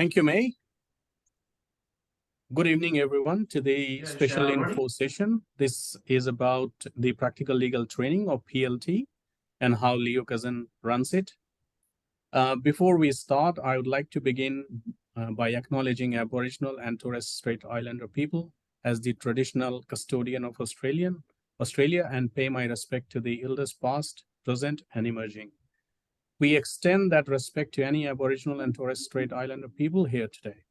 Thank you, May. Good evening, everyone, to the special info session. This is about the practical legal training of PLT and how Leo Cussen runs it. Before we start, I would like to begin by acknowledging Aboriginal and Torres Strait Islander people as the traditional custodian of Australia, and pay my respect to the elders past, present, and emerging. We extend that respect to any Aboriginal and Torres Strait Islander people here today.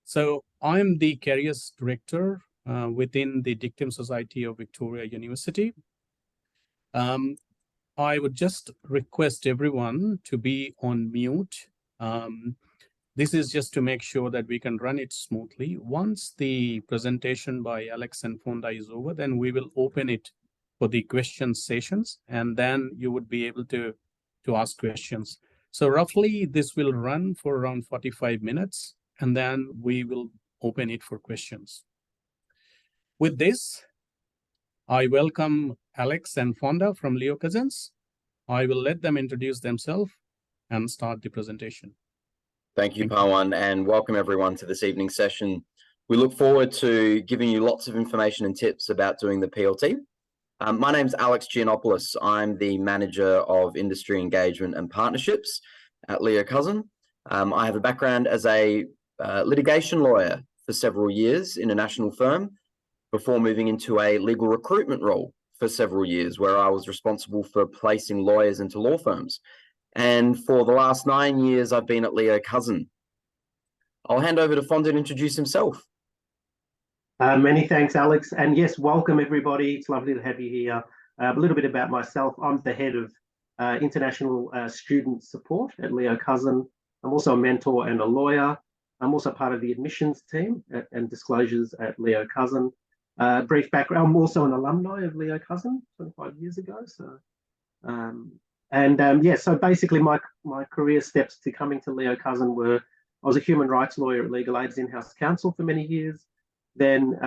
So I'm the Careers Director within the Dictum Society of Victoria University. I would just request everyone to be on mute. This is just to make sure that we can run it smoothly. Once the presentation by Alex and Fonda is over, then we will open it for the question sessions, and then you would be able to ask questions. So roughly this will run for around 45 minutes, and then we will open it for questions. With this, I welcome Alex and Fonda from Leo Cussen. I will let them introduce themselves and start the presentation. Thank you, Pawan, and welcome everyone to this evening's session. We look forward to giving you lots of information and tips about doing the PLT. My name's Alex Giannopoulos. I'm the Manager of Industry Engagement and Partnerships at Leo Cussen. I have a background as a litigation lawyer for several years in a national firm before moving into a legal recruitment role for several years, where I was responsible for placing lawyers into law firms. And for the last 9 years, I've been at Leo Cussen. I'll hand over to Fonda to introduce himself. Many thanks, Alex. And yes, welcome everybody. It's lovely to have you here. A little bit about myself. I'm the head of international student support at Leo Cussen. I'm also a mentor and a lawyer. I'm also part of the admissions team and disclosures at Leo Cussen. Brief background, I'm also an alumni of Leo Cussen 25 years ago. So, so basically my career steps to coming to Leo Cussen were, I was a human rights lawyer at Legal Aid's in-house counsel for many years, then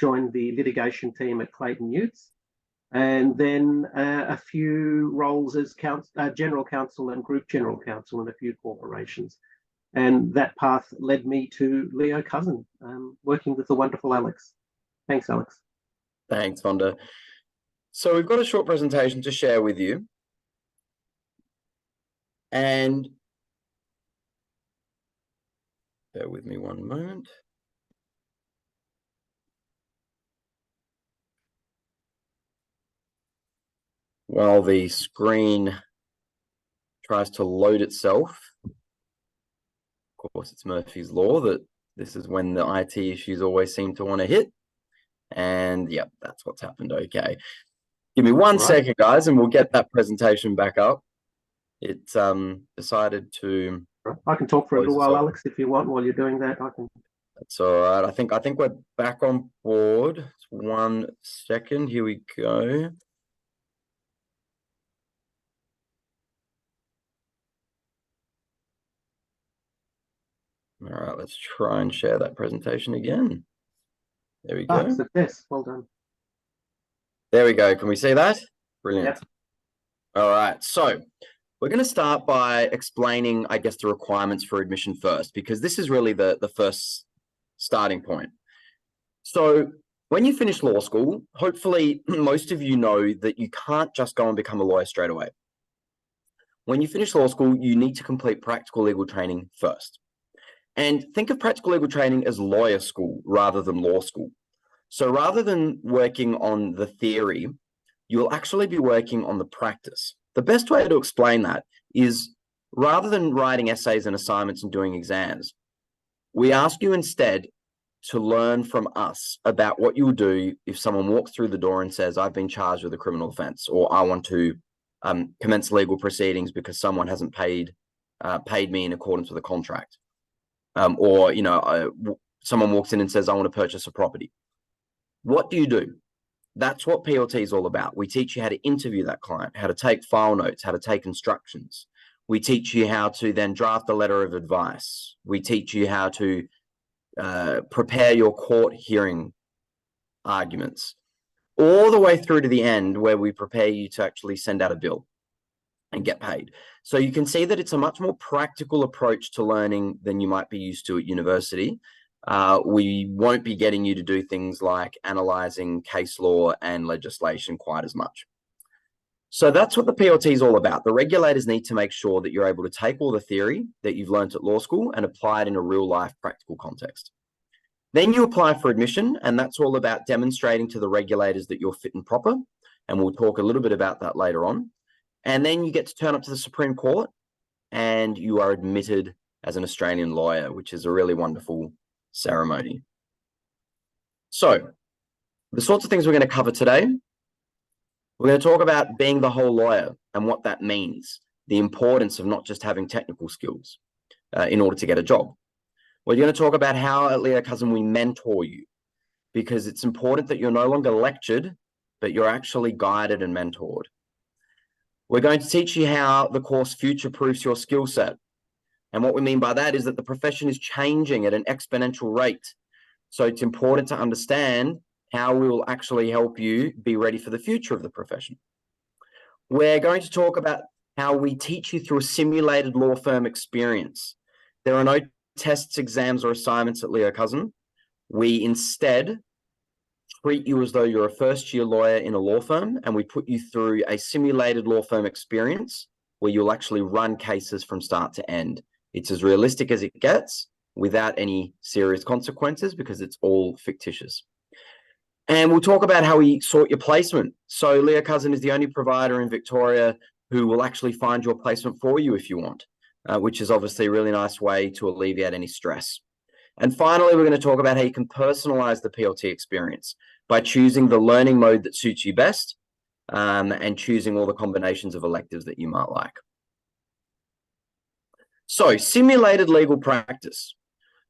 joined the litigation team at Clayton Utes, and then a few roles as general counsel and group general counsel in a few corporations. And that path led me to Leo Cussen, working with the wonderful Alex. Thanks, Alex. Thanks, Fonda. So we've got a short presentation to share with you. And bear with me one moment. While the screen tries to load itself, of course, it's Murphy's Law that this is when the IT issues always seem to want to hit. And yep, that's what's happened. Okay. Give me one second, guys, and we'll get that presentation back up. It decided to... I can talk for a little while, Alex, if you want, while you're doing that. I can. That's all right. I think we're back on board. It's 1 second. Here we go. All right, let's try and share that presentation again. There we go. Success. Well done. There we go. Can we see that? Brilliant. Yep. All right. So we're going to start by explaining, I guess, the requirements for admission first, because this is really the first starting point. So when you finish law school, hopefully most of you know that you can't just go and become a lawyer straight away. When you finish law school, you need to complete practical legal training first. And think of practical legal training as lawyer school rather than law school. So rather than working on the theory, you'll actually be working on the practice. The best way to explain that is, rather than writing essays and assignments and doing exams, we ask you instead to learn from us about what you'll do if someone walks through the door and says, I've been charged with a criminal offense, or I want to commence legal proceedings because someone hasn't paid me in accordance with a contract. Or, you know, someone walks in and says, I want to purchase a property. What do you do? That's what PLT is all about. We teach you how to interview that client, how to take file notes, how to take instructions. We teach you how to then draft a letter of advice. We teach you how to prepare your court hearing arguments, all the way through to the end where we prepare you to actually send out a bill. and get paid. So you can see that it's a much more practical approach to learning than you might be used to at university. We won't be getting you to do things like analyzing case law and legislation quite as much. So that's what the PLT is all about. The regulators need to make sure that you're able to take all the theory that you've learned at law school and apply it in a real life practical context. Then you apply for admission, and that's all about demonstrating to the regulators that you're fit and proper. And we'll talk a little bit about that later on. And then you get to turn up to the Supreme Court and you are admitted as an Australian lawyer, which is a really wonderful ceremony. So the sorts of things we're going to cover today, we're going to talk about being the whole lawyer and what that means, the importance of not just having technical skills in order to get a job. We're going to talk about how at Leo Cussen we mentor you, because it's important that you're no longer lectured, but you're actually guided and mentored. We're going to teach you how the course future-proofs your skill set. And what we mean by that is that the profession is changing at an exponential rate. So it's important to understand how we will actually help you be ready for the future of the profession. We're going to talk about how we teach you through a simulated law firm experience. There are no tests, exams, or assignments at Leo Cussen. We instead treat you as though you're a first-year lawyer in a law firm, and we put you through a simulated law firm experience where you'll actually run cases from start to end. It's as realistic as it gets without any serious consequences because it's all fictitious. And we'll talk about how we sort your placement. So Leo Cussen is the only provider in Victoria who will actually find your placement for you if you want, which is obviously a really nice way to alleviate any stress. And finally, we're going to talk about how you can personalize the PLT experience by choosing the learning mode that suits you best and choosing all the combinations of electives that you might like. So, simulated legal practice.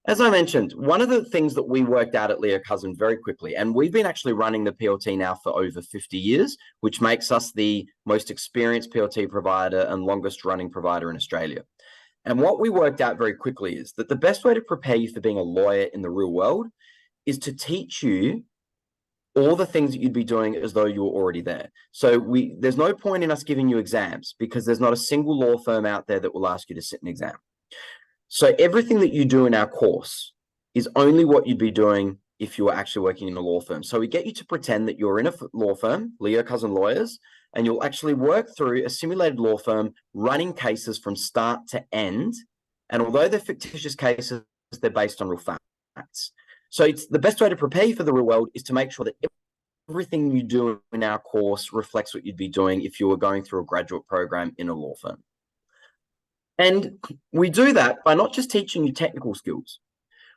As I mentioned, one of the things that we worked out at Leo Cussen very quickly, and we've been actually running the PLT now for over 50 years, which makes us the most experienced PLT provider and longest running provider in Australia. And what we worked out very quickly is that the best way to prepare you for being a lawyer in the real world is to teach you all the things that you'd be doing as though you were already there. So there's no point in us giving you exams because there's not a single law firm out there that will ask you to sit an exam. So everything that you do in our course is only what you'd be doing if you were actually working in a law firm. So we get you to pretend that you're in a law firm, Leo Cussen Lawyers, and you'll actually work through a simulated law firm running cases from start to end. And although they're fictitious cases, they're based on real facts. So it's the best way to prepare you for the real world is to make sure that everything you do in our course reflects what you'd be doing if you were going through a graduate program in a law firm. And we do that by not just teaching you technical skills.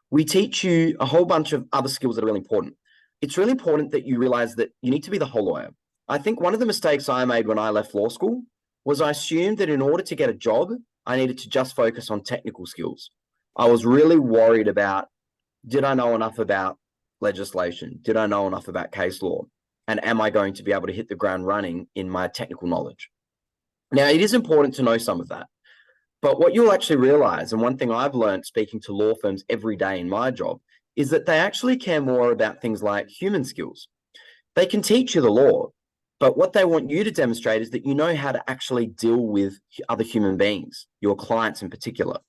We teach you a whole bunch of other skills that are really important. It's really important that you realize that you need to be the whole lawyer. I think one of the mistakes I made when I left law school was I assumed that in order to get a job, I needed to just focus on technical skills. I was really worried about, did I know enough about legislation? Did I know enough about case law? And am I going to be able to hit the ground running in my technical knowledge? Now, it is important to know some of that. But what you'll actually realize, and one thing I've learned speaking to law firms every day in my job, is that they actually care more about things like human skills. They can teach you the law, but what they want you to demonstrate is that you know how to actually deal with other human beings, your clients in particular.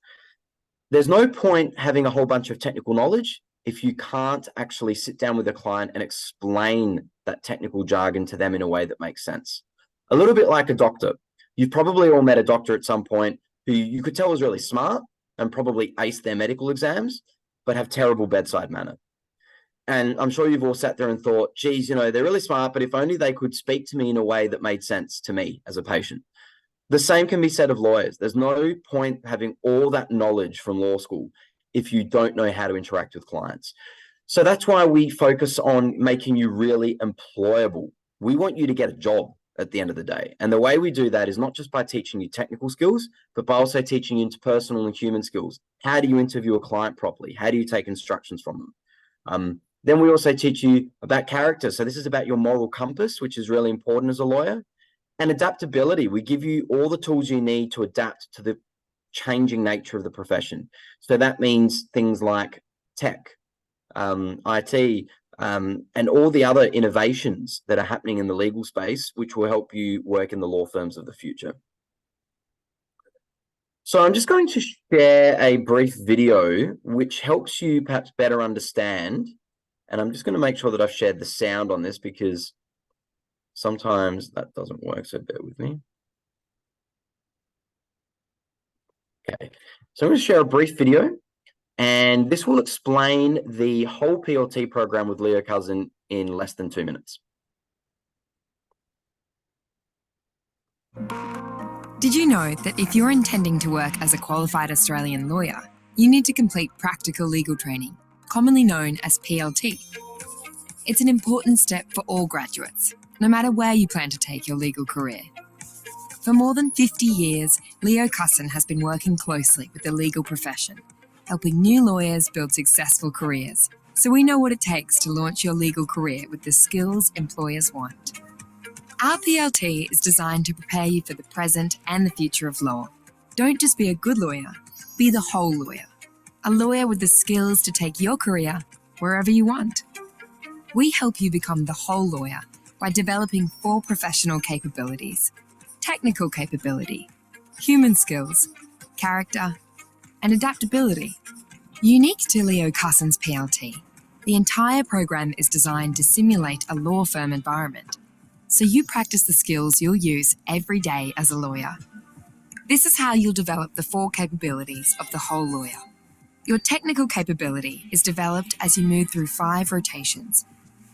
There's no point having a whole bunch of technical knowledge if you can't actually sit down with a client and explain that technical jargon to them in a way that makes sense. A little bit like a doctor. You've probably all met a doctor at some point who you could tell was really smart and probably aced their medical exams, but have terrible bedside manner. And I'm sure you've all sat there and thought, geez, you know, they're really smart, but if only they could speak to me in a way that made sense to me as a patient. The same can be said of lawyers. There's no point having all that knowledge from law school if you don't know how to interact with clients. So that's why we focus on making you really employable. We want you to get a job at the end of the day. And the way we do that is not just by teaching you technical skills, but by also teaching you interpersonal and human skills. How do you interview a client properly? How do you take instructions from them? Then we also teach you about character. So this is about your moral compass, which is really important as a lawyer. And adaptability. We give you all the tools you need to adapt to the changing nature of the profession. So that means things like tech, IT, and all the other innovations that are happening in the legal space, which will help you work in the law firms of the future. So I'm just going to share a brief video which helps you perhaps better understand. And I'm just going to make sure that I've shared the sound on this because sometimes that doesn't work, so bear with me. Okay, so I'm going to share a brief video, and this will explain the whole PLT program with Leo Cussen in less than 2 minutes. Did you know that if you're intending to work as a qualified Australian lawyer, you need to complete practical legal training, commonly known as PLT? It's an important step for all graduates, no matter where you plan to take your legal career. For more than 50 years, Leo Cussen has been working closely with the legal profession, helping new lawyers build successful careers, so we know what it takes to launch your legal career with the skills employers want. Our PLT is designed to prepare you for the present and the future of law. Don't just be a good lawyer, be the whole lawyer. A lawyer with the skills to take your career wherever you want. We help you become the whole lawyer by developing 4 professional capabilities: technical capability, human skills, character, and adaptability. Unique to Leo Cussen's PLT, the entire program is designed to simulate a law firm environment, so you practice the skills you'll use every day as a lawyer. This is how you'll develop the 4 capabilities of the whole lawyer. Your technical capability is developed as you move through 5 rotations,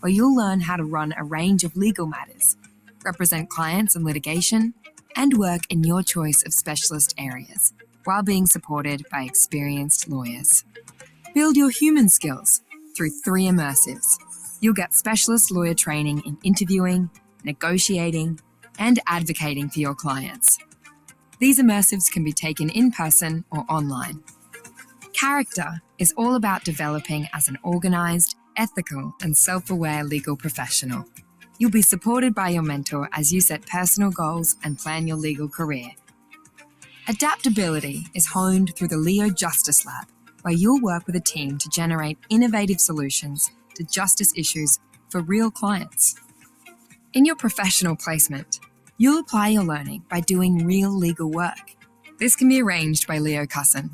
where you'll learn how to run a range of legal matters, represent clients in litigation, and work in your choice of specialist areas, while being supported by experienced lawyers. Build your human skills through 3 immersives. You'll get specialist lawyer training in interviewing, negotiating, and advocating for your clients. These immersives can be taken in person or online. Character is all about developing as an organised, ethical, and self-aware legal professional. You'll be supported by your mentor as you set personal goals and plan your legal career. Adaptability is honed through the Leo Justice Lab, where you'll work with a team to generate innovative solutions to justice issues for real clients. In your professional placement, you'll apply your learning by doing real legal work. This can be arranged by Leo Cussen.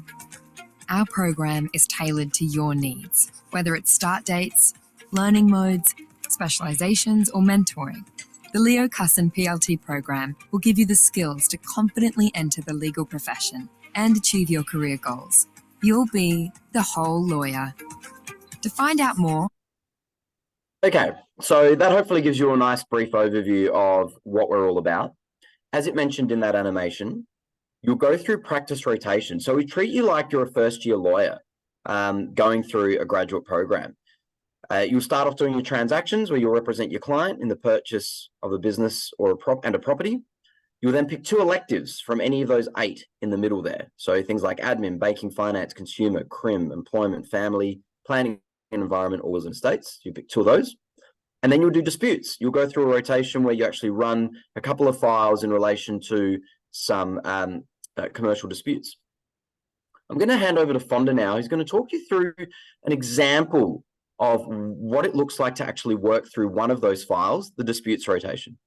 Our program is tailored to your needs, whether it's start dates, learning modes, specializations, or mentoring. The Leo Cussen PLT program will give you the skills to confidently enter the legal profession and achieve your career goals. You'll be the whole lawyer. To find out more, Okay, so that hopefully gives you a nice brief overview of what we're all about. As it mentioned in that animation, you'll go through practice rotation. So we treat you like you're a first-year lawyer going through a graduate program. You'll start off doing your transactions where you'll represent your client in the purchase of a business or a property. You'll then pick 2 electives from any of those 8 in the middle there. So things like admin, banking, finance, consumer, crim, employment, family, planning and environment, or wills and estates. You pick 2 of those. And then you'll do disputes. You'll go through a rotation where you actually run a couple of files in relation to some commercial disputes. I'm going to hand over to Fonda now. He's going to talk you through an example of what it looks like to actually work through one of those files, the disputes rotation.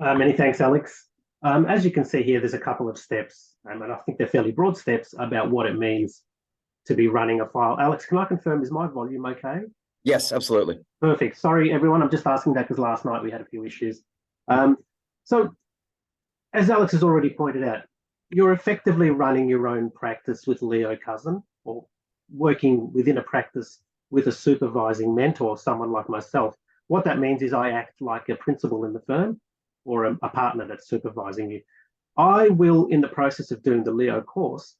Many thanks, Alex. As you can see here, there's a couple of steps, and I think they're fairly broad steps about what it means to be running a file. Alex, can I confirm, is my volume okay? Yes, absolutely. Perfect. Sorry, everyone. I'm just asking that because last night we had a few issues. So, as Alex has already pointed out, you're effectively running your own practice with Leo Cussen, or working within a practice with a supervising mentor, someone like myself. What that means is I act like a principal in the firm or a partner that's supervising you. I will, in the process of doing the Leo course,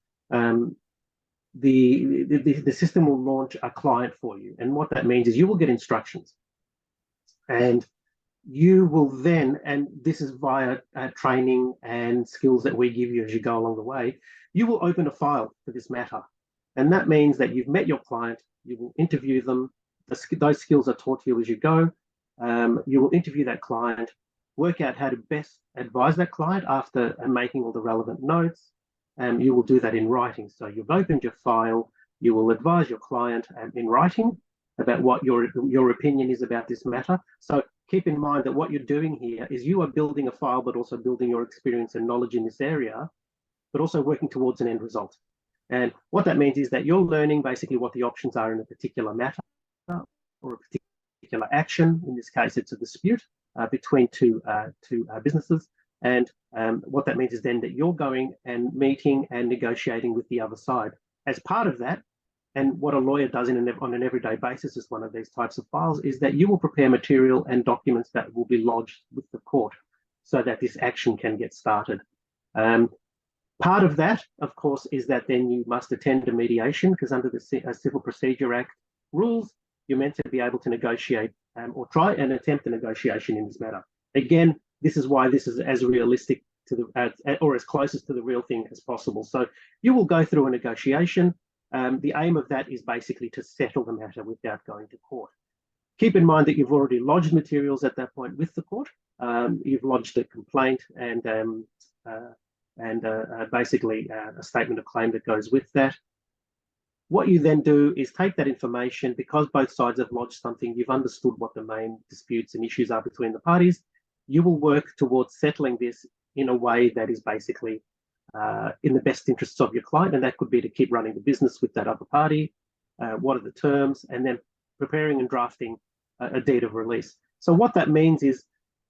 the system will launch a client for you. And what that means is you will get instructions. And you will then, and this is via training and skills that we give you as you go along the way, you will open a file for this matter. And that means that you've met your client, you will interview them, those skills are taught to you as you go. You will interview that client, work out how to best advise that client after making all the relevant notes. You will do that in writing. So you've opened your file, you will advise your client in writing about what your opinion is about this matter. So keep in mind that what you're doing here is you are building a file, but also building your experience and knowledge in this area. but also working towards an end result. And what that means is that you're learning basically what the options are in a particular matter or a particular action. In this case, it's a dispute between two businesses. And what that means is then that you're going and meeting and negotiating with the other side. As part of that, and what a lawyer does on an everyday basis as one of these types of files, is that you will prepare material and documents that will be lodged with the court so that this action can get started. Part of that, of course, is that then you must attend a mediation, because under the Civil Procedure Act rules, you're meant to be able to negotiate or try and attempt a negotiation in this matter. Again, this is why this is as realistic to the or as closest to the real thing as possible. So you will go through a negotiation. The aim of that is basically to settle the matter without going to court. Keep in mind that you've already lodged materials at that point with the court. You've lodged a complaint and basically a statement of claim that goes with that. What you then do is take that information, because both sides have lodged something, you've understood what the main disputes and issues are between the parties. You will work towards settling this in a way that is basically in the best interests of your client, and that could be to keep running the business with that other party. What are the terms? And then preparing and drafting a deed of release. So what that means is,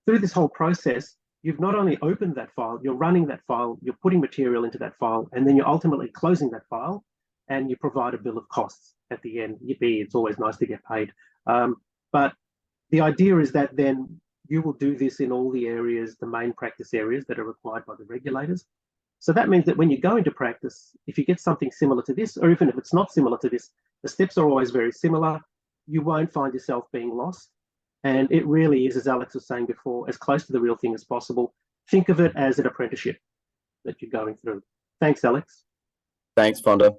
through this whole process, you've not only opened that file, you're running that file, you're putting material into that file, and then you're ultimately closing that file, and you provide a bill of costs at the end. Yippee, it's always nice to get paid. But the idea is that then you will do this in all the areas, the main practice areas that are required by the regulators. So that means that when you go into practice, if you get something similar to this, or even if it's not similar to this, the steps are always very similar. You won't find yourself being lost. And it really is, as Alex was saying before, as close to the real thing as possible. Think of it as an apprenticeship that you're going through. Thanks, Alex. Thanks, Fonda.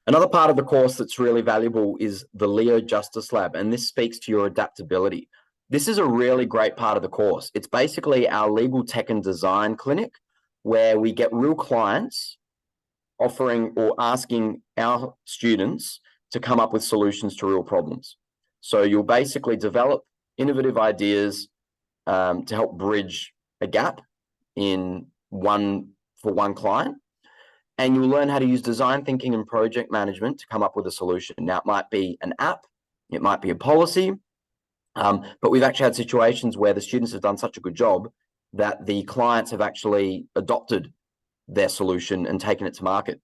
Another part of the course that's really valuable is the Leo Justice Lab, and this speaks to your adaptability. This is a really great part of the course. It's basically our legal tech and design clinic, where we get real clients offering or asking our students to come up with solutions to real problems. So you'll basically develop innovative ideas to help bridge a gap for one client. And you'll learn how to use design thinking and project management to come up with a solution. Now, it might be an app, it might be a policy, but we've actually had situations where the students have done such a good job that the clients have actually adopted their solution and taken it to market.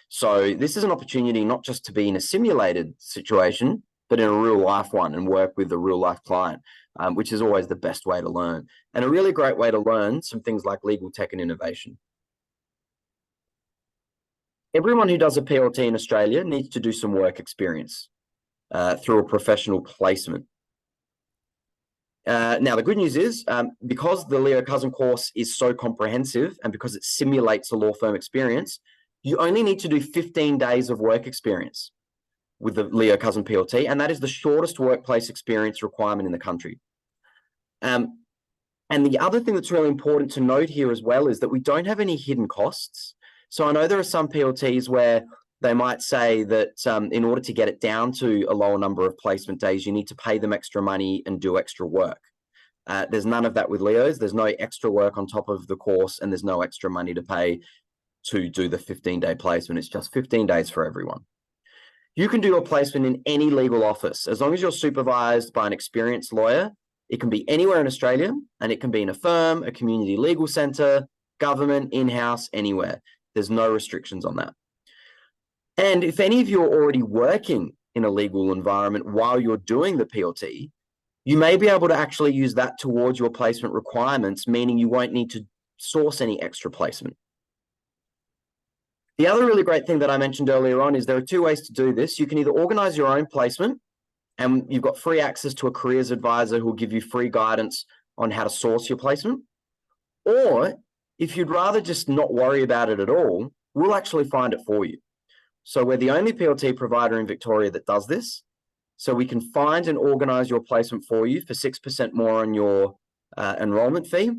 So this is an opportunity not just to be in a simulated situation, but in a real life one, and work with a real life client, which is always the best way to learn. And a really great way to learn some things like legal tech and innovation. Everyone who does a PLT in Australia needs to do some work experience through a professional placement. Now, the good news is, because the Leo Cussen course is so comprehensive and because it simulates a law firm experience, you only need to do 15 days of work experience with the Leo Cussen PLT, and that is the shortest workplace experience requirement in the country. And the other thing that's really important to note here as well is that we don't have any hidden costs. So I know there are some PLTs where they might say that in order to get it down to a lower number of placement days, you need to pay them extra money and do extra work. There's none of that with Leo's. There's no extra work on top of the course, and there's no extra money to pay to do the 15-day placement. It's just 15 days for everyone. You can do a placement in any legal office. As long as you're supervised by an experienced lawyer, it can be anywhere in Australia, and it can be in a firm, a community legal centre, government, in-house, anywhere. There's no restrictions on that. And if any of you are already working in a legal environment while you're doing the PLT, you may be able to actually use that towards your placement requirements, meaning you won't need to source any extra placement. The other really great thing that I mentioned earlier on is there are two ways to do this. You can either organize your own placement, and you've got free access to a careers advisor who will give you free guidance on how to source your placement. Or if you'd rather just not worry about it at all, we'll actually find it for you. So we're the only PLT provider in Victoria that does this. So we can find and organize your placement for you for 6% more on your enrollment fee.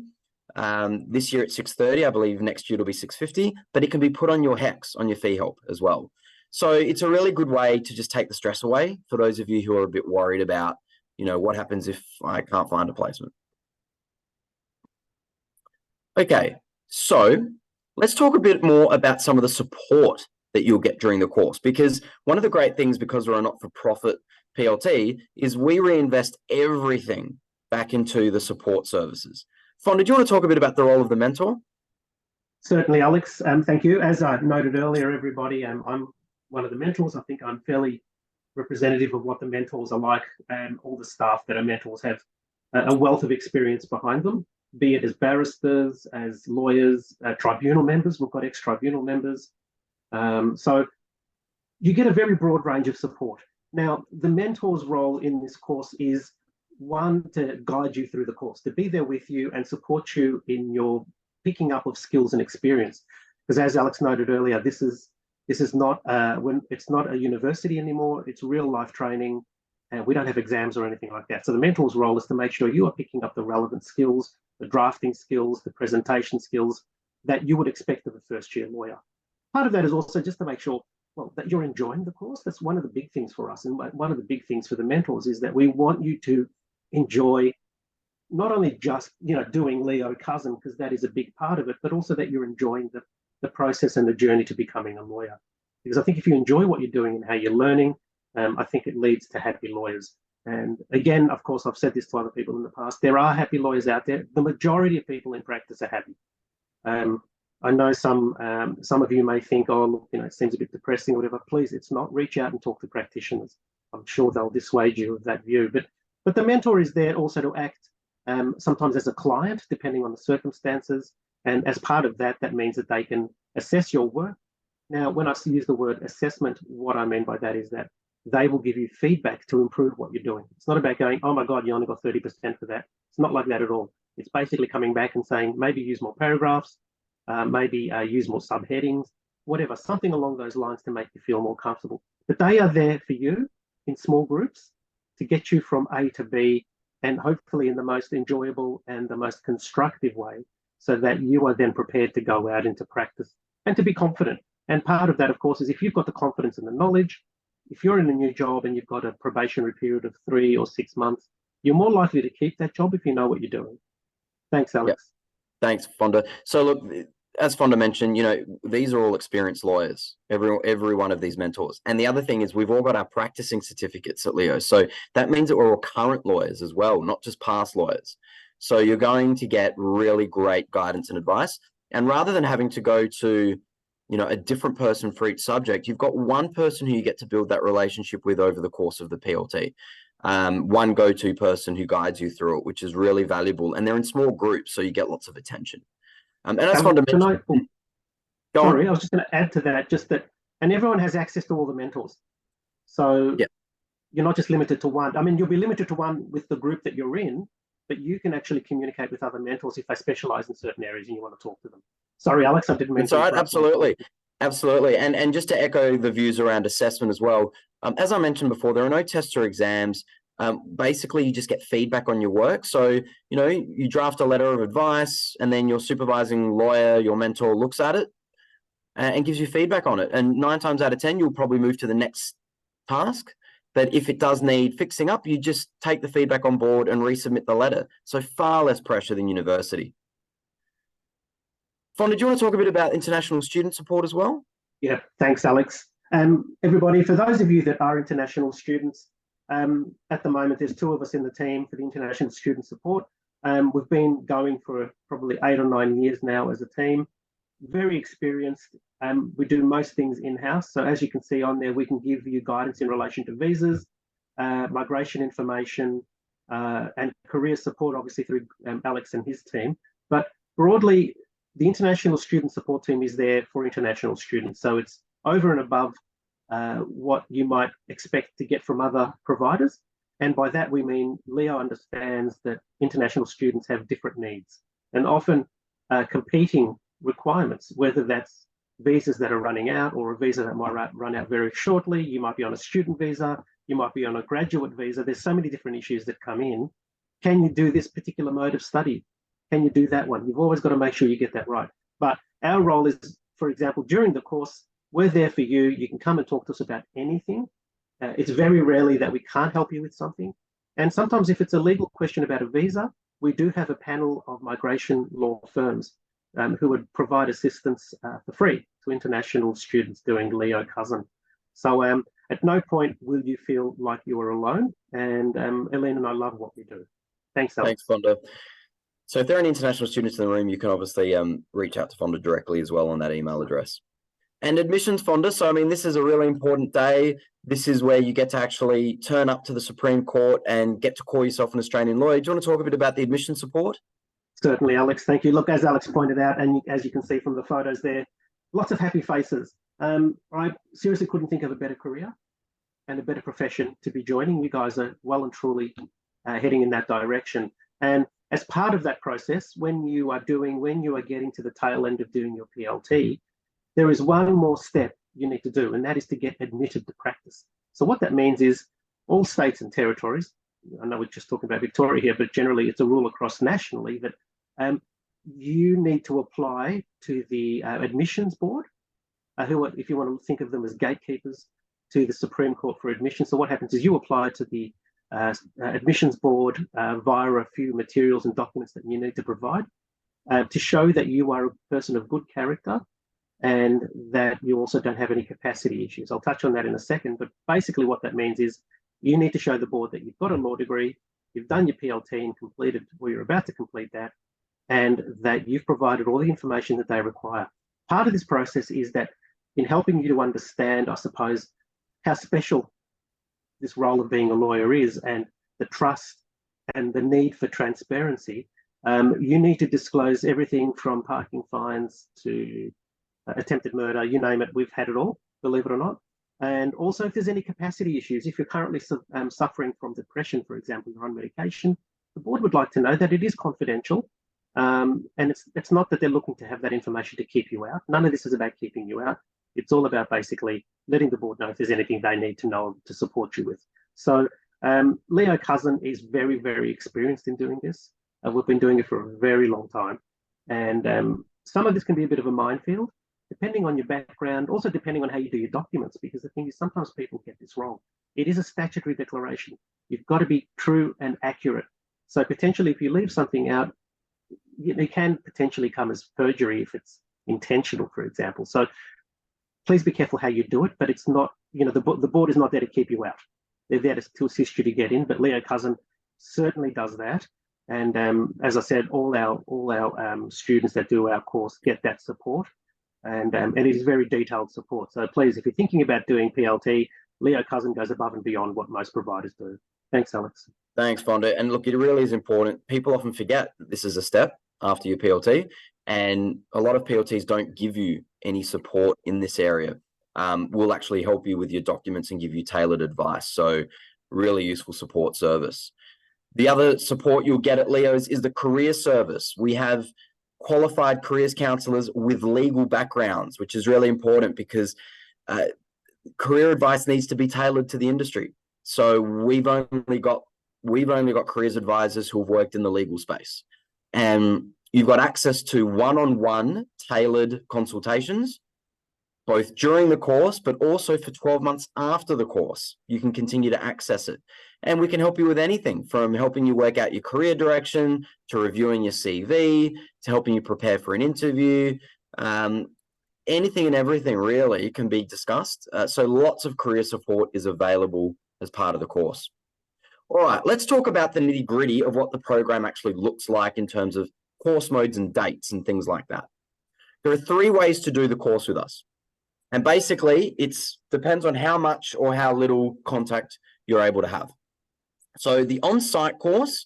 This year it's $630. I believe next year it'll be $650, but it can be put on your HECS, on your fee help as well. So it's a really good way to just take the stress away for those of you who are a bit worried about, what happens if I can't find a placement. Okay, so Let's talk a bit more about some of the support that you'll get during the course, because one of the great things, because we're a not-for-profit PLT, is we reinvest everything back into the support services. Fonda, do you want to talk a bit about the role of the mentor? Certainly, Alex. Thank you. As I noted earlier, everybody, I'm one of the mentors. I think I'm fairly representative of what the mentors are like, and all the staff that are mentors have a wealth of experience behind them, be it as barristers, as lawyers, tribunal members. We've got ex-tribunal members. So you get a very broad range of support. Now, the mentor's role in this course is, one, to guide you through the course, to be there with you and support you in your picking up of skills and experience. Because as Alex noted earlier, this is not it's not a university anymore. It's real life training, and we don't have exams or anything like that. So the mentor's role is to make sure you are picking up the relevant skills, the drafting skills, the presentation skills that you would expect of a first-year lawyer. Part of that is also just to make sure, well, that you're enjoying the course. That's one of the big things for us, and one of the big things for the mentors is that we want you to enjoy not only just doing Leo Cussen, because that is a big part of it, but also that you're enjoying the process and the journey to becoming a lawyer. Because I think if you enjoy what you're doing and how you're learning, I think it leads to happy lawyers. And again, of course, I've said this to other people in the past, there are happy lawyers out there. The majority of people in practice are happy. I know some of you may think, oh, look, it seems a bit depressing or whatever. Please, it's not. Reach out and talk to practitioners. I'm sure they'll dissuade you of that view. But the mentor is there also to act sometimes as a client, depending on the circumstances. And as part of that, that means that they can assess your work. Now, when I use the word assessment, what I mean by that is that they will give you feedback to improve what you're doing. It's not about going, oh my God, you only got 30% for that. It's not like that at all. It's basically coming back and saying, maybe use more paragraphs, maybe use more subheadings, whatever, something along those lines to make you feel more comfortable. But they are there for you in small groups to get you from A to B, and hopefully in the most enjoyable and the most constructive way, so that you are then prepared to go out into practice and to be confident. And part of that, of course, is if you've got the confidence and the knowledge, if you're in a new job and you've got a probationary period of 3 or 6 months, you're more likely to keep that job if you know what you're doing. Thanks, Alex. Yep. Thanks, Fonda. So look, as Fonda mentioned, these are all experienced lawyers, every one of these mentors. And the other thing is we've all got our practicing certificates at Leo. So that means that we're all current lawyers as well, not just past lawyers. So you're going to get really great guidance and advice. And rather than having to go to, a different person for each subject, you've got one person who you get to build that relationship with over the course of the PLT. One go-to person who guides you through it, which is really valuable. And they're in small groups, so you get lots of attention. And as Fonda mentioned, I was just going to add to that, and everyone has access to all the mentors. So you're not just limited to one. I mean, you'll be limited to one with the group that you're in, but you can actually communicate with other mentors if they specialize in certain areas and you want to talk to them. Sorry, Alex, I didn't mean to. That's right, absolutely. And just to echo the views around assessment as well, as I mentioned before, there are no tests or exams. Basically, you just get feedback on your work. So, you draft a letter of advice and then your supervising lawyer, your mentor, looks at it and gives you feedback on it. And 9 times out of 10, you'll probably move to the next task. But if it does need fixing up, you just take the feedback on board and resubmit the letter. So far less pressure than university. Fonda, do you want to talk a bit about international student support as well? Yeah, thanks, Alex. Everybody, for those of you that are international students, at the moment, there's 2 of us in the team for the international student support. We've been going for probably 8 or 9 years now as a team. Very experienced. We do most things in-house. So as you can see on there, we can give you guidance in relation to visas, migration information, and career support, obviously through Alex and his team. But broadly, the international student support team is there for international students. So it's over and above what you might expect to get from other providers. And by that, we mean Leo understands that international students have different needs and often competing requirements, whether that's visas that are running out or a visa that might run out very shortly. You might be on a student visa, you might be on a graduate visa. There's so many different issues that come in. Can you do this particular mode of study? Can you do that one? You've always got to make sure you get that right. But our role is, for example, during the course, we're there for you. You can come and talk to us about anything. It's very rarely that we can't help you with something. And sometimes if it's a legal question about a visa, we do have a panel of migration law firms who would provide assistance for free to international students doing Leo Cussen. So at no point will you feel like you are alone. And Elaine and I love what we do. Thanks, Alex. Thanks, Fonda. So if there are any international students in the room, you can obviously reach out to Fonda directly as well on that email address. And admissions, Fonda. So, I mean, this is a really important day. This is where you get to actually turn up to the Supreme Court and get to call yourself an Australian lawyer. Do you want to talk a bit about the admission support? Certainly, Alex. Thank you. Look, as Alex pointed out, and as you can see from the photos there, lots of happy faces. I seriously couldn't think of a better career and a better profession to be joining. You guys are well and truly heading in that direction. And as part of that process, when you are getting to the tail end of doing your PLT, there is one more step you need to do, and that is to get admitted to practice. So what that means is all states and territories, I know we're just talking about Victoria here, but generally it's a rule across nationally that you need to apply to the admissions board, who, if you want to think of them as gatekeepers to the Supreme Court for admission. So what happens is you apply to the admissions board via a few materials and documents that you need to provide to show that you are a person of good character and that you also don't have any capacity issues. I'll touch on that in a second, but basically what that means is you need to show the board that you've got a law degree, you've done your PLT and completed, or you're about to complete that, and that you've provided all the information that they require. Part of this process is that in helping you to understand, I suppose, how special this role of being a lawyer is and the trust and the need for transparency, you need to disclose everything from parking fines to attempted murder, you name it, we've had it all, believe it or not. And also if there's any capacity issues, if you're currently suffering from depression, for example, you're on medication, the board would like to know that it is confidential. And it's not that they're looking to have that information to keep you out. None of this is about keeping you out. It's all about basically letting the board know if there's anything they need to know to support you with. So Leo Cussen is very, very experienced in doing this. We've been doing it for a very long time. And some of this can be a bit of a minefield, depending on your background, also depending on how you do your documents, because the thing is sometimes people get this wrong. It is a statutory declaration. You've got to be true and accurate. So potentially if you leave something out, it can potentially come as perjury if it's intentional, for example. So please be careful how you do it, but it's not, the board is not there to keep you out. They're there to assist you to get in, but Leo Cussen certainly does that. And as I said, all our students that do our course get that support. And it is very detailed support. So please, if you're thinking about doing PLT, Leo Cussen goes above and beyond what most providers do. Thanks, Alex. Thanks, Fonda. And look, it really is important. People often forget that this is a step after your PLT, and a lot of PLTs don't give you any support in this area. We'll actually help you with your documents and give you tailored advice. So really useful support service. The other support you'll get at Leo's is the career service. We have qualified careers counsellors with legal backgrounds, which is really important because career advice needs to be tailored to the industry. So we've only got careers advisors who have worked in the legal space, and you've got access to one-on-one tailored consultations, both during the course, but also for 12 months after the course. You can continue to access it. And we can help you with anything from helping you work out your career direction, to reviewing your CV, to helping you prepare for an interview. Anything and everything really can be discussed. So lots of career support is available as part of the course. All right, let's talk about the nitty-gritty of what the program actually looks like in terms of course modes and dates and things like that. There are 3 ways to do the course with us. And basically, it depends on how much or how little contact you're able to have. So the on-site course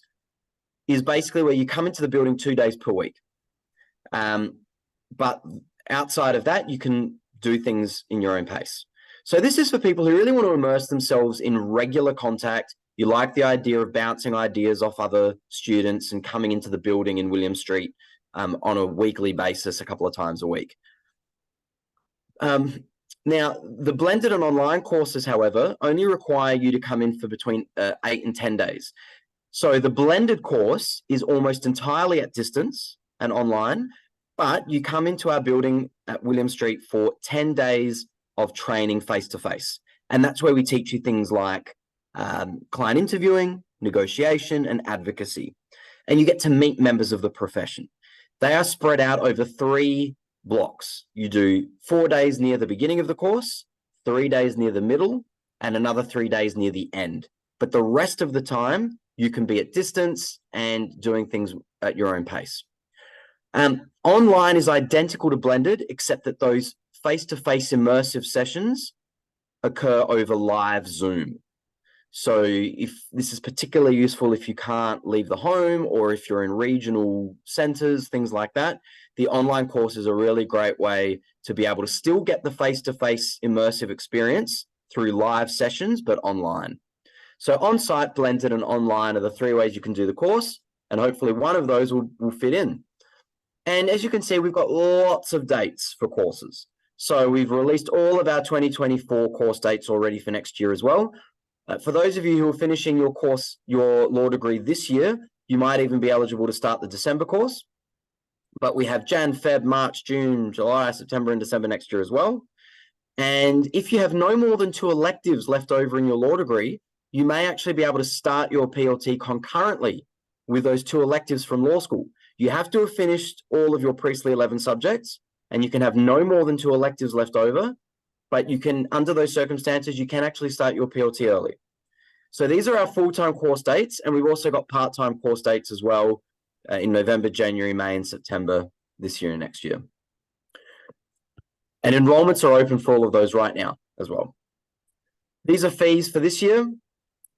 is basically where you come into the building 2 days per week. But outside of that, you can do things in your own pace. So this is for people who really want to immerse themselves in regular contact. You like the idea of bouncing ideas off other students and coming into the building in William Street on a weekly basis, a couple of times a week. Now, the blended and online courses, however, only require you to come in for between 8 and 10 days. So the blended course is almost entirely at distance and online, but you come into our building at William Street for 10 days of training face-to-face. And that's where we teach you things like client interviewing, negotiation, and advocacy. And you get to meet members of the profession. They are spread out over 3 blocks. You do 4 days near the beginning of the course, 3 days near the middle, and another 3 days near the end. But the rest of the time, you can be at distance and doing things at your own pace. Online is identical to blended, except that those face-to-face immersive sessions occur over live Zoom. So if this is particularly useful if you can't leave the home or if you're in regional centers, things like that, the online course is a really great way to be able to still get the face-to-face immersive experience through live sessions, but online. So on-site, blended, and online are the 3 ways you can do the course, and hopefully one of those will fit in. And as you can see, we've got lots of dates for courses. So we've released all of our 2024 course dates already for next year as well. For those of you who are finishing your course, your law degree this year, you might even be eligible to start the December course. But we have Jan, Feb, March, June, July, September, and December next year as well. And if you have no more than 2 electives left over in your law degree, you may actually be able to start your PLT concurrently with those 2 electives from law school. You have to have finished all of your Priestley 11 subjects, and you can have no more than 2 electives left over, but you can, under those circumstances, you can actually start your PLT early. So these are our full-time course dates, and we've also got part-time course dates as well in November, January, May, and September this year and next year. And enrollments are open for all of those right now as well. These are fees for this year.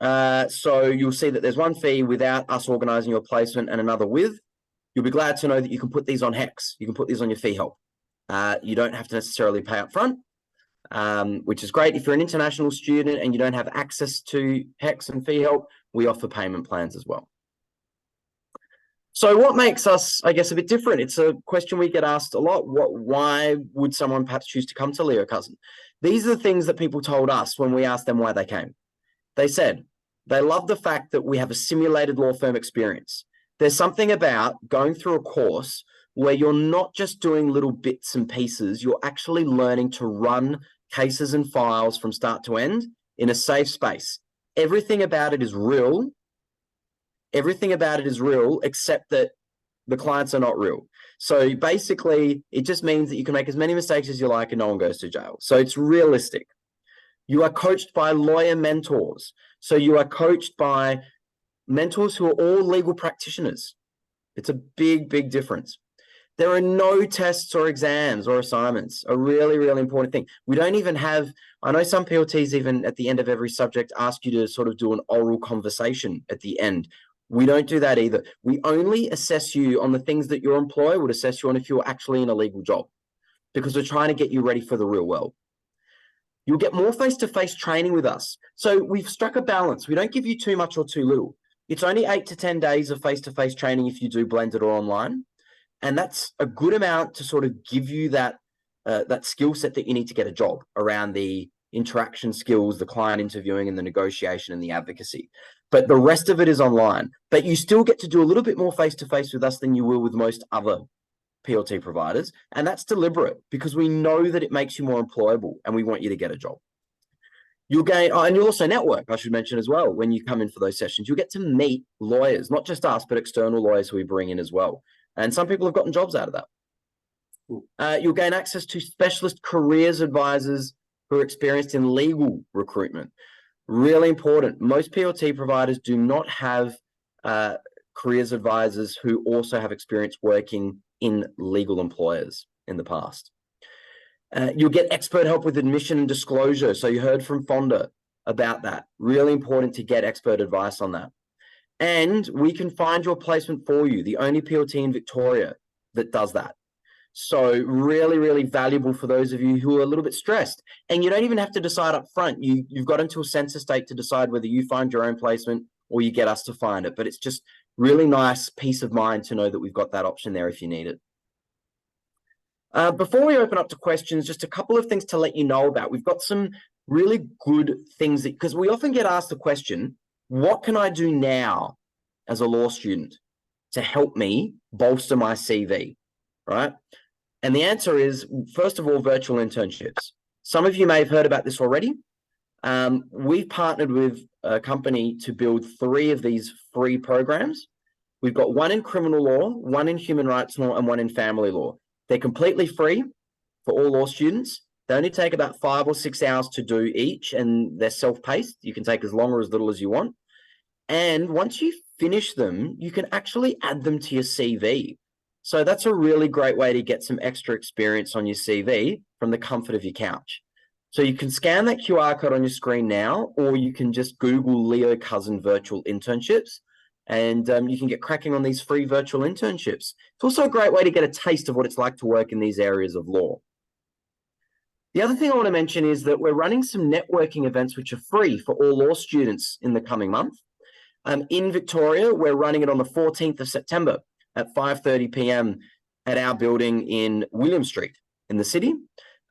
So you'll see that there's one fee without us organising your placement and another with. You'll be glad to know that you can put these on HEX. You can put these on your fee help. You don't have to necessarily pay up front, which is great. If you're an international student and you don't have access to HEX and fee help, we offer payment plans as well. So what makes us, I guess, a bit different? It's a question we get asked a lot. Why would someone perhaps choose to come to Leo Cussen? These are the things that people told us when we asked them why they came. They said they love the fact that we have a simulated law firm experience. There's something about going through a course where you're not just doing little bits and pieces, you're actually learning to run cases and files from start to end in a safe space. Everything about it is real. Everything about it is real, except that the clients are not real. So basically, it just means that you can make as many mistakes as you like and no one goes to jail. So it's realistic. You are coached by lawyer mentors. So you are coached by mentors who are all legal practitioners. It's a big, big difference. There are no tests or exams or assignments, a really, really important thing. We don't even have, I know some PLTs even at the end of every subject ask you to sort of do an oral conversation at the end. We don't do that either. We only assess you on the things that your employer would assess you on if you're actually in a legal job, because we're trying to get you ready for the real world. You'll get more face-to-face training with us. So we've struck a balance. We don't give you too much or too little. It's only 8 to 10 days of face-to-face training if you do blended or online. And that's a good amount to sort of give you that, that skill set that you need to get a job around the interaction skills, the client interviewing and the negotiation and the advocacy. But the rest of it is online. But you still get to do a little bit more face-to-face with us than you will with most other PLT providers. And that's deliberate because we know that it makes you more employable and we want you to get a job. You'll gain, and you'll also network, I should mention as well, when you come in for those sessions. You'll get to meet lawyers, not just us, but external lawyers who we bring in as well. And some people have gotten jobs out of that. You'll gain access to specialist careers advisors who are experienced in legal recruitment. Really important. Most PLT providers do not have careers advisors who also have experience working in legal employers in the past. You'll get expert help with admission and disclosure. So you heard from Fonda about that. Really important to get expert advice on that. And we can find your placement for you, the only PLT in Victoria that does that. So really, really valuable for those of you who are a little bit stressed. And you don't even have to decide up front. You've got until census date to decide whether you find your own placement or you get us to find it. But it's just really nice peace of mind to know that we've got that option there if you need it. Before we open up to questions, just a couple of things to let you know about. We've got some really good things that, because we often get asked the question, what can I do now as a law student to help me bolster my CV, right? And the answer is, first of all, virtual internships. Some of you may have heard about this already. We've partnered with a company to build 3 of these free programs. We've got one in criminal law, one in human rights law, and one in family law. They're completely free for all law students. They only take about 5 or 6 hours to do each, and they're self-paced. You can take as long or as little as you want. And once you finish them, you can actually add them to your CV. So that's a really great way to get some extra experience on your CV from the comfort of your couch. So you can scan that QR code on your screen now, or you can just Google Leo Cussen virtual internships, and you can get cracking on these free virtual internships. It's also a great way to get a taste of what it's like to work in these areas of law. The other thing I want to mention is that we're running some networking events which are free for all law students in the coming month. In Victoria, we're running it on the 14th of September at 5:30 p.m. at our building in William Street in the city.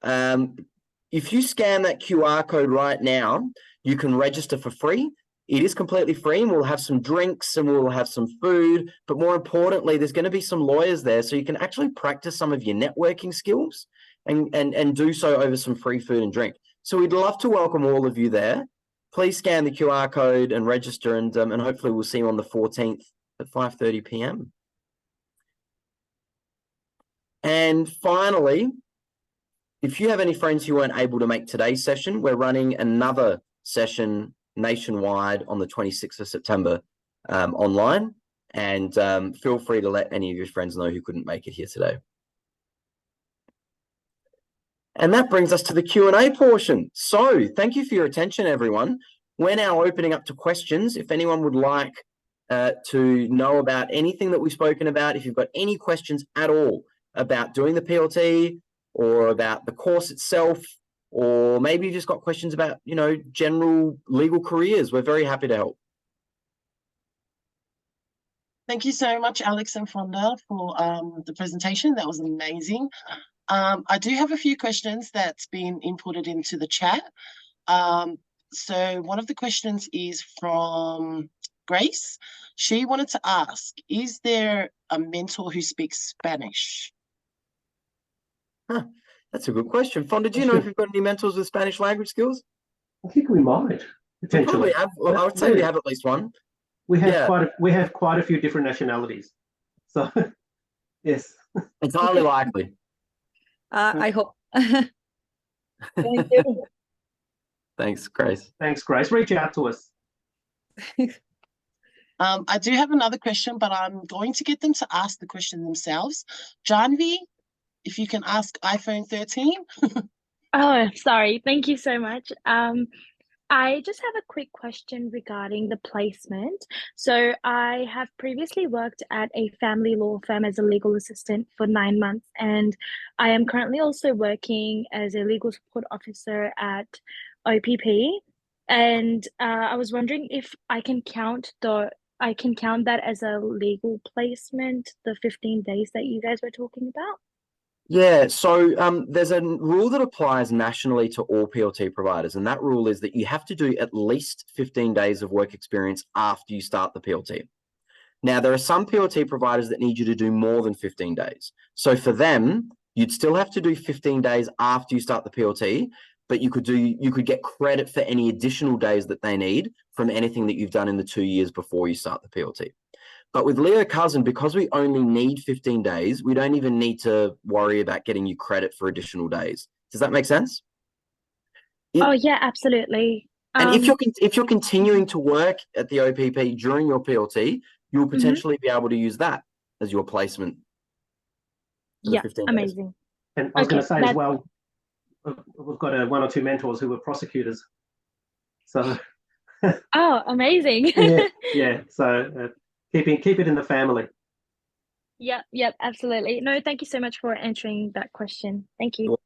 If you scan that QR code right now, you can register for free. It is completely free, and we'll have some drinks and we'll have some food. But more importantly, there's going to be some lawyers there, so you can actually practice some of your networking skills and do so over some free food and drink. So we'd love to welcome all of you there. Please scan the QR code and register, and hopefully we'll see you on the 14th at 5:30 p.m. And finally, if you have any friends who weren't able to make today's session, we're running another session nationwide on the 26th of September online, and feel free to let any of your friends know who couldn't make it here today. And that brings us to the Q&A portion. So thank you for your attention, everyone. We're now opening up to questions. If anyone would like to know about anything that we've spoken about, if you've got any questions at all about doing the PLT or about the course itself, or maybe you've just got questions about, you know, general legal careers, we're very happy to help. Thank you so much, Alex and Fonda, for the presentation. That was amazing. I do have a few questions that's been inputted into the chat. So one of the questions is from Grace. She wanted to ask, is there a mentor who speaks Spanish? Huh, that's a good question. Fonda, do you know if you've got any mentors with Spanish language skills? I think we might potentially. We probably have. Well, I would say we have at least one. We have quite a few different nationalities. So yes. It's highly likely. I hope. Thank you. Thanks, Grace. Thanks, Grace. Reach out to us. I do have another question, but I'm going to get them to ask the question themselves. Janvi, if you can ask iPhone 13. Oh, sorry. Thank you so much. I just have a quick question regarding the placement. So I have previously worked at a family law firm as a legal assistant for 9 months, and I am currently also working as a legal support officer at OPP. And I was wondering if I can count that as a legal placement, the 15 days that you guys were talking about. Yeah, so there's a rule that applies nationally to all PLT providers, and that rule is that you have to do at least 15 days of work experience after you start the PLT. Now, there are some PLT providers that need you to do more than 15 days. So for them, you'd still have to do 15 days after you start the PLT, but you could get credit for any additional days that they need from anything that you've done in the 2 years before you start the PLT. But with Leo Cussen, because we only need 15 days, we don't even need to worry about getting you credit for additional days. Does that make sense? Oh, yeah, absolutely. And if you're continuing to work at the OPP during your PLT, you'll potentially be able to use that as your placement. Yeah, amazing. And I was going to say as well, we've got 1 or 2 mentors who were prosecutors. So. Oh, amazing. yeah. So. Keep it in the family. Yep, absolutely. No, thank you so much for answering that question. Thank you. You're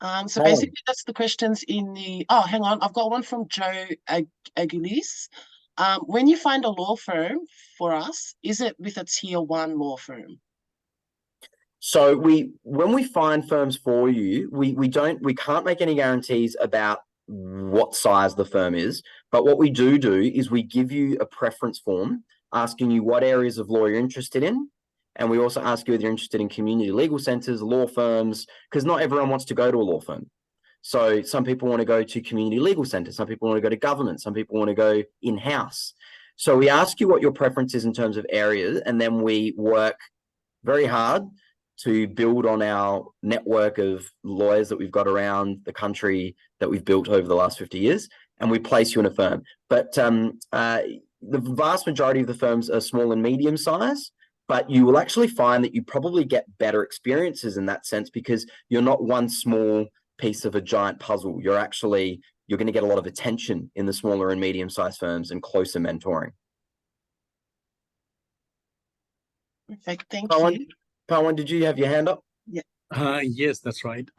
welcome. So basically that's the questions in the, oh, hang on. I've got one from Joe Aguilis. When you find a law firm for us, is it with a tier 1 law firm? So when we find firms for you, we can't make any guarantees about what size the firm is, but what we do is we give you a preference form asking you what areas of law you're interested in, and we also ask you whether you're interested in community legal centres, law firms, because not everyone wants to go to a law firm. So some people want to go to community legal centres, some people want to go to government, some people want to go in-house. So we ask you what your preference is in terms of areas, and then we work very hard to build on our network of lawyers that we've got around the country that we've built over the last 50 years, and we place you in a firm. But the vast majority of the firms are small and medium size, but you will actually find that you probably get better experiences in that sense, because you're not one small piece of a giant puzzle. You're going to get a lot of attention in the smaller and medium sized firms and closer mentoring. Perfect. Thank Pawan, you. Pawan, did you have your hand up? Yes, that's right.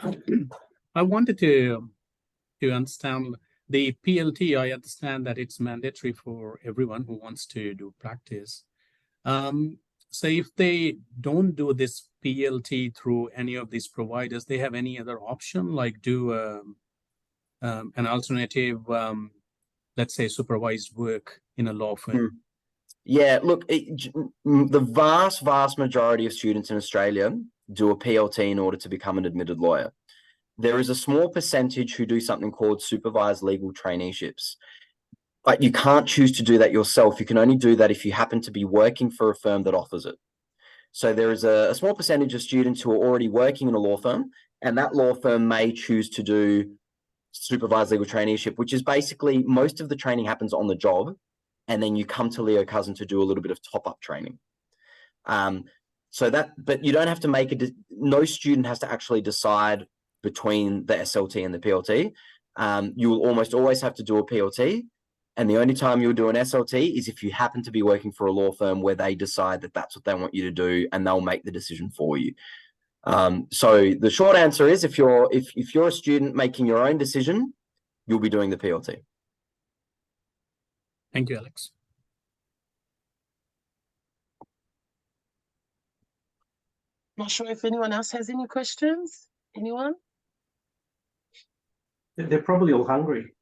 I wanted to understand the PLT. I understand that it's mandatory for everyone who wants to do practice. So if they don't do this PLT through any of these providers, they have any other option, like do an alternative, let's say, supervised work in a law firm? Yeah, look, the vast majority of students in Australia do a PLT in order to become an admitted lawyer. There is a small percentage who do something called supervised legal traineeships, but you can't choose to do that yourself. You can only do that if you happen to be working for a firm that offers it. So there is a small percentage of students who are already working in a law firm, and that law firm may choose to do supervised legal traineeship, which is basically most of the training happens on the job, and then you come to Leo Cussen to do a little bit of top-up training. But you don't have to make no student has to actually decide between the SLT and the PLT. You will almost always have to do a PLT, and the only time you'll do an SLT is if you happen to be working for a law firm where they decide that that's what they want you to do, and they'll make the decision for you. So the short answer is, if you're a student making your own decision, you'll be doing the PLT. Thank you, Alex. Not sure if anyone else has any questions. Anyone? They're probably all hungry.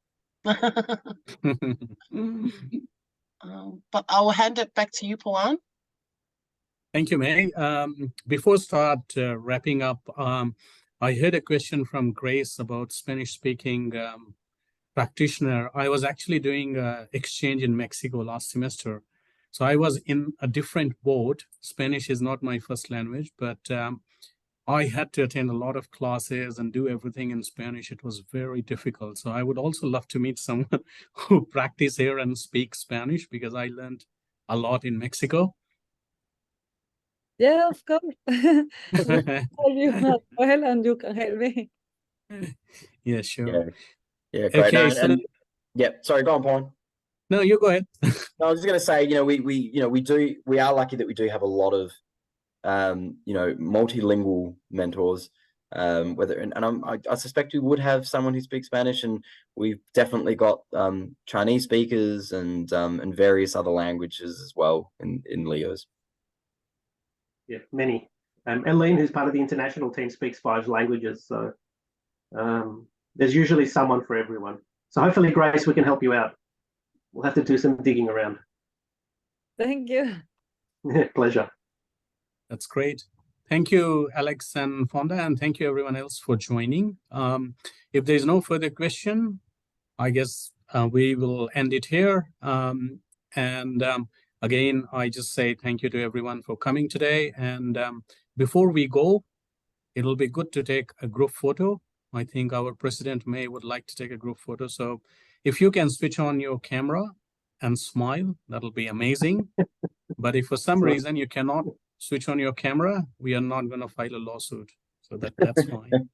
But I will hand it back to you, Pawan. Thank you, May. Before start wrapping up, I heard a question from Grace about Spanish-speaking practitioner. I was actually doing exchange in Mexico last semester. So I was in a different boat. Spanish is not my first language, but I had to attend a lot of classes and do everything in Spanish. It was very difficult. So I would also love to meet someone who practice here and speak Spanish, because I learned a lot in Mexico. Yeah, of course. You go ahead and you can help me. Yeah, sure. Yeah, great. Okay, Sorry, go on, Pawan. No, you go ahead. I was just going to say, we are lucky that we do have a lot of, multilingual mentors. I suspect we would have someone who speaks Spanish, and we've definitely got Chinese speakers and various other languages as well in Leo's. Yeah, many. Eileen, who's part of the international team, speaks 5 languages. So there's usually someone for everyone. So hopefully, Grace, we can help you out. We'll have to do some digging around. Thank you. Pleasure. That's great. Thank you, Alex and Fonda, and thank you everyone else for joining. If there's no further question, I guess we will end it here. Again, I just say thank you to everyone for coming today. And before we go, it'll be good to take a group photo. I think our President May would like to take a group photo. So if you can switch on your camera and smile, that'll be amazing. But if for some reason you cannot switch on your camera, we are not going to file a lawsuit. So that's fine.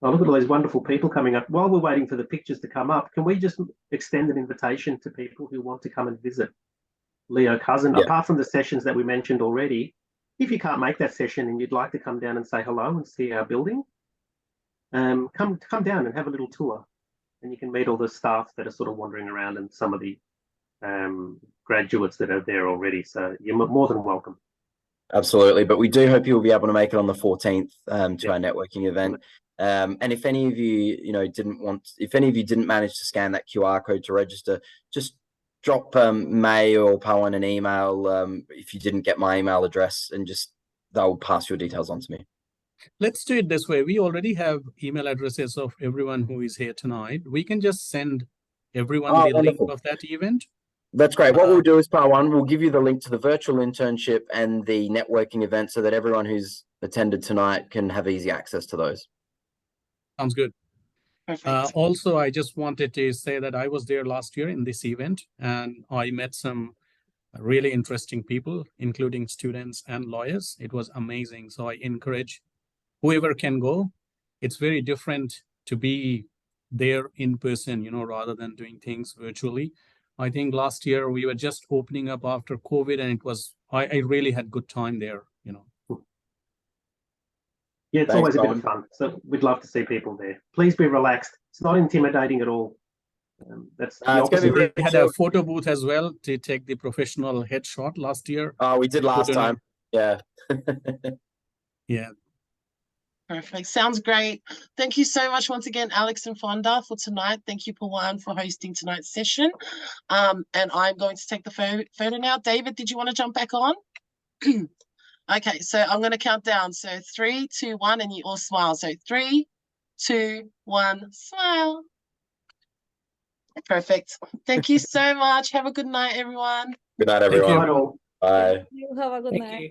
Oh, look at all these wonderful people coming up. While we're waiting for the pictures to come up, can we just extend an invitation to people who want to come and visit Leo Cussen? Yeah. Apart from the sessions that we mentioned already, if you can't make that session and you'd like to come down and say hello and see our building, come down and have a little tour, and you can meet all the staff that are sort of wandering around and some of the graduates that are there already. So you're more than welcome. Absolutely, but we do hope you'll be able to make it on the 14th to our networking event. And if any of you, didn't manage to scan that QR code to register, just drop May or Pawan an email if you didn't get my email address, and they'll pass your details on to me. Let's do it this way. We already have email addresses of everyone who is here tonight. We can just send everyone Oh, the link wonderful. of that event. That's great. What Uh, we'll do is part one, we'll give you the link to the virtual internship and the networking event so that everyone who's attended tonight can have easy access to those. Sounds good. Perfect. Also, I just wanted to say that I was there last year in this event, and I met some really interesting people, including students and lawyers. It was amazing. So I encourage whoever can go. It's very different to be there in person, rather than doing things virtually. I think last year we were just opening up after COVID, and I really had good time there. Yeah, it's Thanks, always a bit Owen. of fun. So we'd love to see people there. Please be relaxed. It's not intimidating at all. That's the It's gonna be opposite. really They had a photo booth as well to take the professional headshot last year. we did last time. Yeah. Yeah. Perfect. Sounds great. Thank you so much once again, Alex and Fonda, for tonight. Thank you, Pawan, for hosting tonight's session. And I'm going to take the photo now. David, did you want to jump back on? Okay, so I'm going to count down. So 3, 2, 1, and you all smile. So 3, 2, 1, smile. Perfect. Thank you so much. Have a good night, everyone. Good night, Thank you. everyone. Right, all. Bye. You have a good Thank night. you.